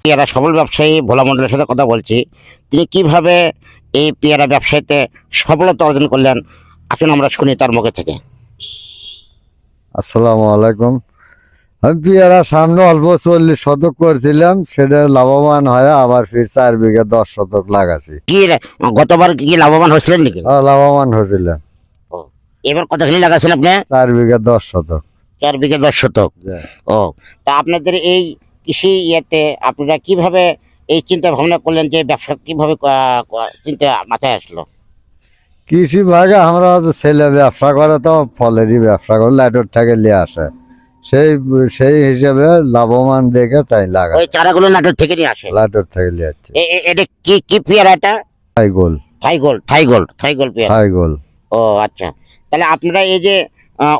পেয়ারা সফল ব্যবসায়ী ভোলা মণ্ডলের সাথে কথা বলছি। তিনি কিভাবে এই পেয়ারা ব্যবসায়ীতে সফলতা অর্জন করলেন, আসুন আমরা শুনি তার মুখে থেকে। আসসালামু আলাইকুম। আমি পেয়ারা সামনে অল্প 40 শতক করছিলাম, সেটা লাভবান হয় আবার ফির 4 বিঘা 10 শতক লাগাছি। কি গতবার কি লাভবান হয়েছিলেন নাকি? লাভবান হয়েছিলাম। ও, এবার কতখানি লাগাচ্ছেন আপনি? 4 বিঘা 10 শতক। 4 বিঘা 10 শতক। ও, তা আপনাদের এই কৃষি ইয়েতে আপনারা কিভাবে এই চিন্তা ভাবনা করলেন যে ব্যবসা কিভাবে চিন্তা মাথায় আসলো? কৃষি ভাগে আমরা ছেলে ব্যবসা করে, তো ফলেরই ব্যবসা করে, লাইটর থেকে নিয়ে আসে, সেই সেই হিসেবে লাভবান দেখে তাই লাগা। ওই চারাগুলো নাটোর থেকে নিয়ে আসে? লাইটর থেকে নিয়ে যাচ্ছে। এটা কি কি পেয়ারা? এটা থাইগোল। থাইগোল পেয়ারা। থাইগোল। ও আচ্ছা, তাহলে আপনারা এই যে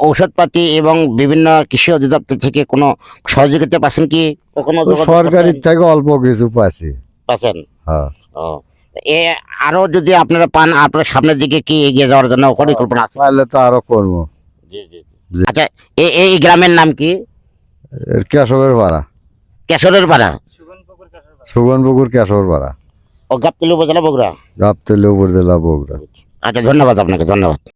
ঔষধপাতি এবং বিভিন্ন কৃষি অধিদপ্তর থেকে কোনো সহযোগিতা পাচ্ছেন কি? কখনো সরকারির থেকে অল্প কিছু পাইছি। পাচ্ছেন? হ্যাঁ। ও, এ আরো যদি আপনারা পান, আপনার সামনের দিকে কি এগিয়ে যাওয়ার জন্য পরিকল্পনা আছে? তাহলে তো আরো করবো। জি জি জি। জি। আচ্ছা, এই গ্রামের নাম কি? কেশবের পাড়া, কেশরের পাড়া। সুগনপুকুর কেশবের পাড়া, ও, গাবতলী উপজেলা, বগুড়া। গাবতলী উপজেলা, বগুড়া। আচ্ছা, ধন্যবাদ আপনাকে, ধন্যবাদ।